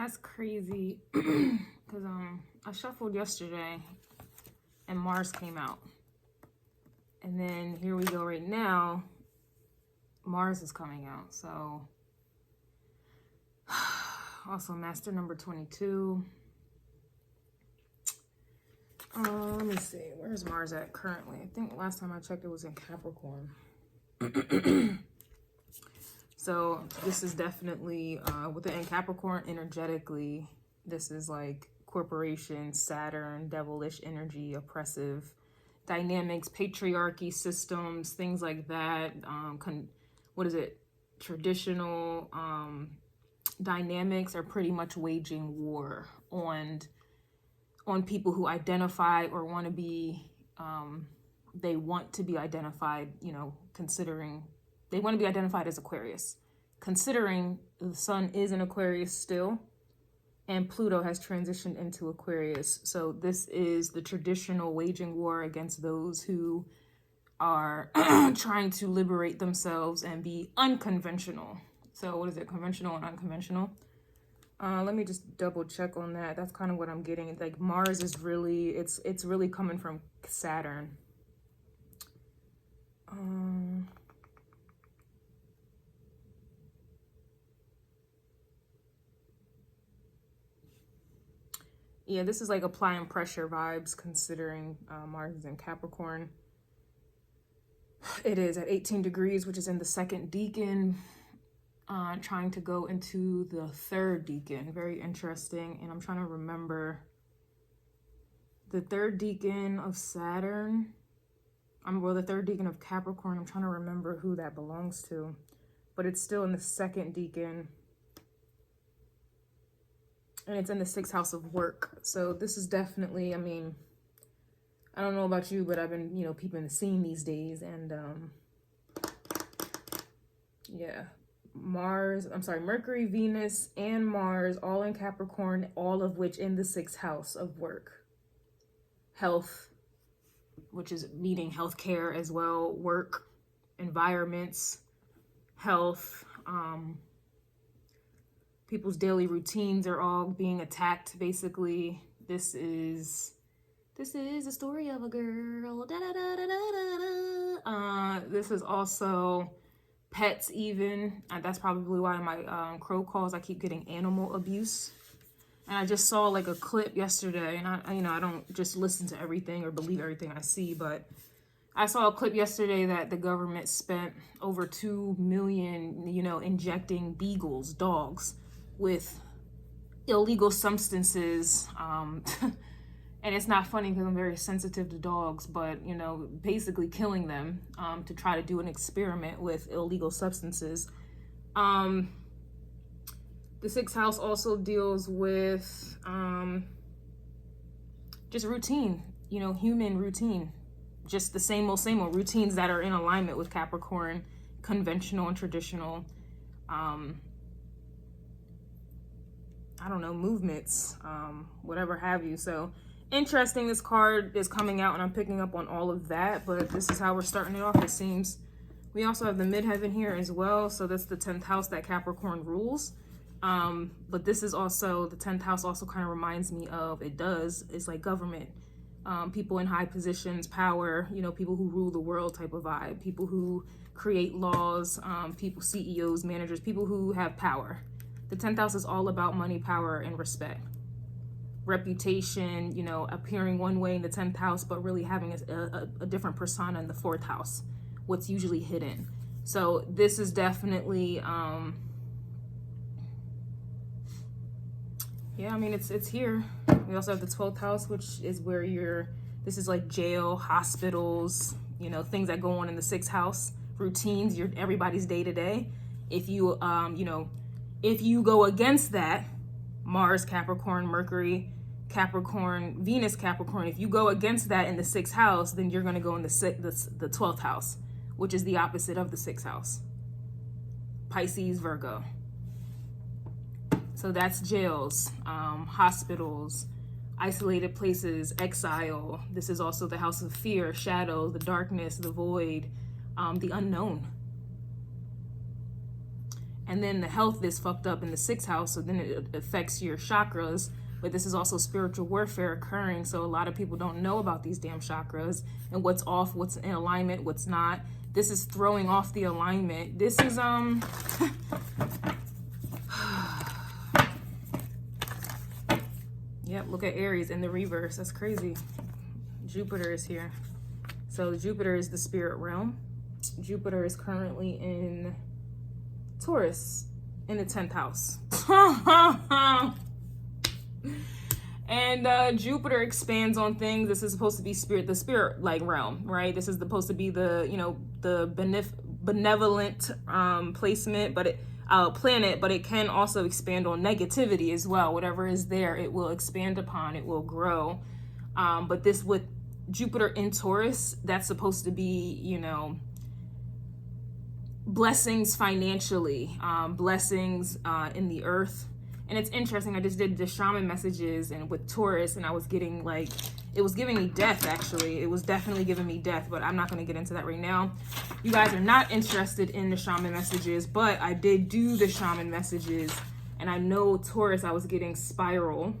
That's crazy. Because I shuffled yesterday and Mars came out. And then here we go right now. Mars is coming out. So also master number 22. Let me see. Where's Mars at currently? I think last time I checked it was in Capricorn. So this is definitely within Capricorn energetically. This is like corporation, Saturn, devilish energy, oppressive dynamics, patriarchy systems, things like that. What is it? Traditional dynamics are pretty much waging war on people who identify or want to be, they want to be identified, you know, considering they want to be identified as Aquarius, considering the sun is in Aquarius still, and Pluto has transitioned into Aquarius. So this is the traditional waging war against those who are trying to liberate themselves and be unconventional. So what is it? Conventional and unconventional. Let me just double check on that. That's kind of what I'm getting. Like Mars is really, it's really coming from Saturn. Yeah, this is like applying pressure vibes considering Mars is in Capricorn. It is at 18 degrees, which is in the second decan, trying to go into the third decan. Very interesting. And I'm trying to remember the third decan of Saturn. Well, the third decan of Capricorn. I'm trying to remember who that belongs to, but it's still in the second decan. And it's in the 6th house of work. So this is definitely, I mean, I don't know about you, but I've been, you know, peeping the scene these days. And yeah, Mercury, Venus, and Mars all in Capricorn, all of which in the 6th house of work. Health, which is meaning healthcare as well, work, environments, health, people's daily routines are all being attacked, basically. This is the story of a girl. Da, da, da, da, da, da. This is also pets even. That's probably why my crow calls, I keep getting animal abuse. And I just saw like a clip yesterday, and I don't just listen to everything or believe everything I see, but I saw a clip yesterday that the government spent over 2 million, you know, injecting beagles, dogs, with illegal substances. And it's not funny because I'm very sensitive to dogs, but, you know, basically killing them to try to do an experiment with illegal substances. The 6th house also deals with just routine, you know, human routine. Just the same old routines that are in alignment with Capricorn, conventional and traditional. I don't know, movements, whatever have you. So interesting, this card is coming out and I'm picking up on all of that, but this is how we're starting it off, it seems. We also have the midheaven here as well. So that's the 10th house that Capricorn rules. But this is also, the 10th house also kind of reminds me of, it's like government, people in high positions, power, you know, people who rule the world type of vibe, people who create laws, people, CEOs, managers, people who have power. The 10th house is all about money, power, and respect. Reputation, you know, appearing one way in the 10th house, but really having a different persona in the 4th house, what's usually hidden. So this is definitely, yeah, I mean, it's here. We also have the 12th house, which is where this is like jail, hospitals, you know, things that go on in the 6th house, routines, everybody's day to day. If you, you know, if you go against that, Mars, Capricorn, Mercury, Capricorn, Venus, Capricorn, if you go against that in the 6th house, then you're going to go in the 12th house, which is the opposite of the 6th house. Pisces, Virgo. So that's jails, hospitals, isolated places, exile. This is also the house of fear, shadow, the darkness, the void, the unknown. And then the health is fucked up in the 6th house, so then it affects your chakras. But this is also spiritual warfare occurring, so a lot of people don't know about these damn chakras and what's off, what's in alignment, what's not. This is throwing off the alignment. This is yep, look at Aries in the reverse. That's crazy. Jupiter is here. So Jupiter is the spirit realm. Jupiter is currently in Taurus in the 10th house. And Jupiter expands on things. This is supposed to be the spirit like realm, right? This is supposed to be the, you know, the benevolent placement, but planet, but it can also expand on negativity as well. Whatever is there, it will expand upon, it will grow. But this with Jupiter in Taurus, that's supposed to be, you know, blessings financially, blessings in the earth. And it's interesting, I just did the shaman messages and with Taurus, and I was getting like, it was giving me death actually. It was definitely giving me death, but I'm not going to get into that right now. You guys are not interested in the shaman messages, but I did do the shaman messages, and I know Taurus, I was getting spiral,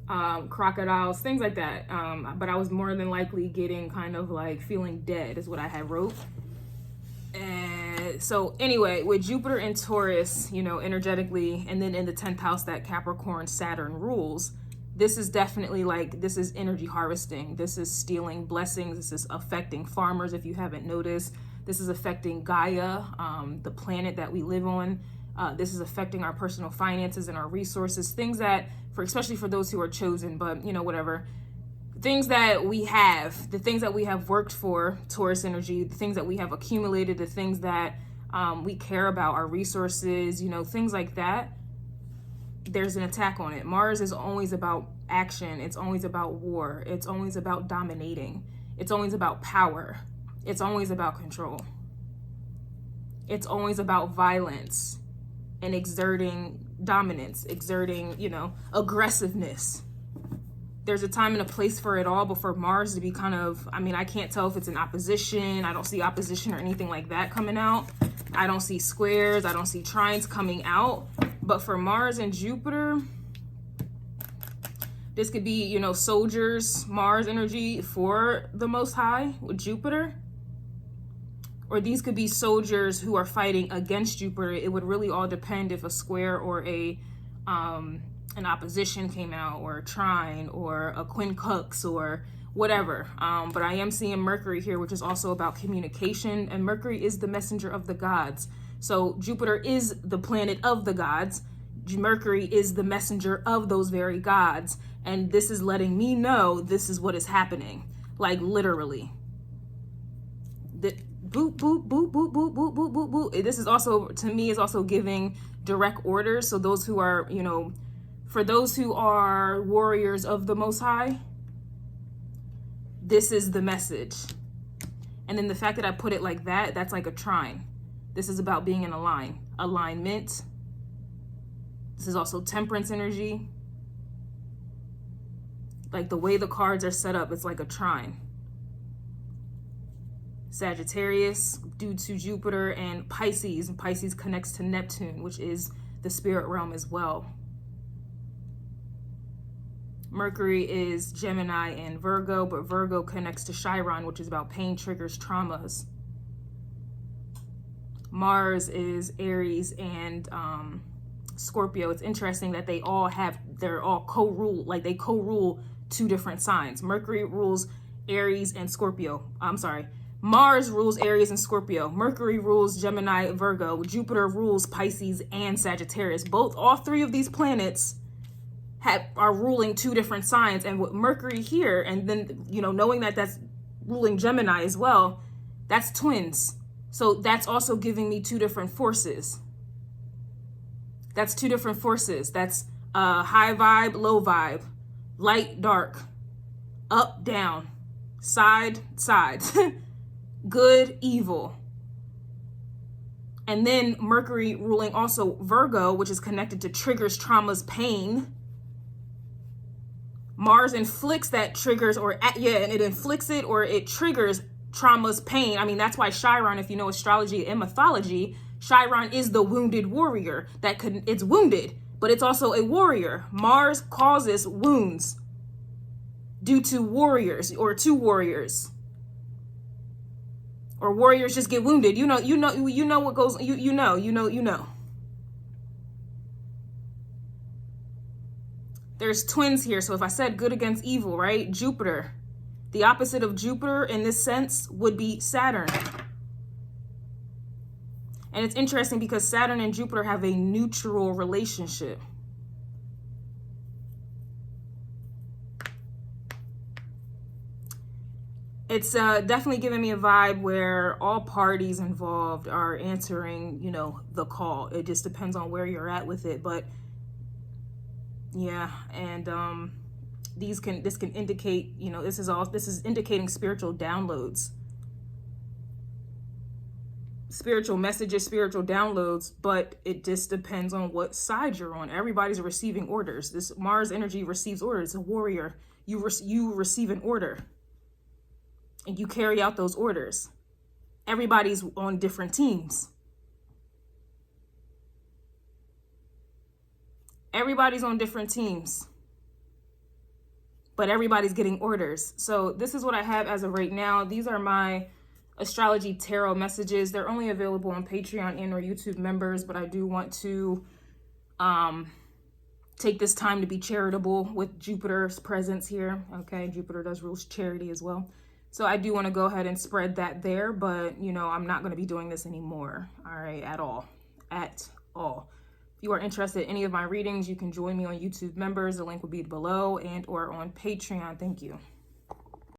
crocodiles, things like that. But I was more than likely getting kind of like feeling dead is what I had wrote. And so anyway, with Jupiter and Taurus, you know, energetically, and then in the 10th house that Capricorn Saturn rules, this is definitely like, this is energy harvesting. This is stealing blessings. This is affecting farmers, if you haven't noticed. This is affecting Gaia, the planet that we live on. This is affecting our personal finances and our resources, things that, especially for those who are chosen, but you know, whatever. Things that we have, the things that we have worked for, Taurus energy, the things that we have accumulated, the things that we care about, our resources, you know, things like that, there's an attack on it. Mars is always about action. It's always about war. It's always about dominating. It's always about power. It's always about control. It's always about violence and exerting dominance, exerting, you know, aggressiveness. There's a time and a place for it all, but for Mars to be kind of, I mean, I can't tell if it's an opposition. I don't see opposition or anything like that coming out. I don't see squares. I don't see trines coming out. But for Mars and Jupiter, this could be, you know, soldiers, Mars energy for the Most High with Jupiter. Or these could be soldiers who are fighting against Jupiter. It would really all depend if a square or a an opposition came out, or a trine, or a quincunx, or whatever. But I am seeing Mercury here, which is also about communication, and Mercury is the messenger of the gods. So Jupiter is the planet of the gods. Mercury is the messenger of those very gods. And this is letting me know this is what is happening. Like literally. Boop, boop, boop, boop, boop, boop, boop, boop, boop. This is also, to me, is also giving direct orders. So those who are, you know, for those who are warriors of the Most High, this is the message. And then the fact that I put it like that, that's like a trine. This is about being in alignment. This is also temperance energy. Like the way the cards are set up, it's like a trine. Sagittarius due to Jupiter, and Pisces. And Pisces connects to Neptune, which is the spirit realm as well. Mercury is Gemini and Virgo, but Virgo connects to Chiron, which is about pain, triggers, traumas. Mars is Aries and Scorpio. It's interesting that they're all co-rule, like they co-rule two different signs. Mercury rules Aries and Scorpio. I'm sorry. Mars rules Aries and Scorpio. Mercury rules Gemini, Virgo. Jupiter rules Pisces and Sagittarius. All three of these planets are ruling two different signs. And with Mercury here, and then, you know, knowing that that's ruling Gemini as well, that's twins. So that's also giving me two different forces. That's two different forces. That's high vibe, low vibe, light, dark, up, down, side, side, good, evil. And then Mercury ruling also Virgo, which is connected to triggers, traumas, pain. Mars inflicts that triggers, and it inflicts it or it triggers traumas, pain. I mean, that's why Chiron, if you know astrology and mythology, Chiron is the wounded warrior it's wounded, but it's also a warrior. Mars causes wounds due to warriors or to warriors. Or warriors just get wounded. You know what goes, you know. There's twins here. So if I said good against evil, right? Jupiter. The opposite of Jupiter in this sense would be Saturn. And it's interesting because Saturn and Jupiter have a neutral relationship. It's definitely giving me a vibe where all parties involved are answering, you know, the call. It just depends on where you're at with it. But yeah, and this can indicate, you know, this is indicating spiritual downloads, spiritual messages, spiritual downloads, but it just depends on what side you're on. Everybody's receiving orders. This Mars energy receives orders. It's a warrior. You receive an order and you carry out those orders. Everybody's on different teams. Everybody's on different teams, but everybody's getting orders. So this is what I have as of right now. These are my astrology tarot messages. They're only available on Patreon and or YouTube members, but I do want to take this time to be charitable with Jupiter's presence here. Okay, Jupiter does rule charity as well. So I do want to go ahead and spread that there, but you know, I'm not going to be doing this anymore. All right, at all. If you are interested in any of my readings, you can join me on YouTube members. The link will be below and or on Patreon. Thank you.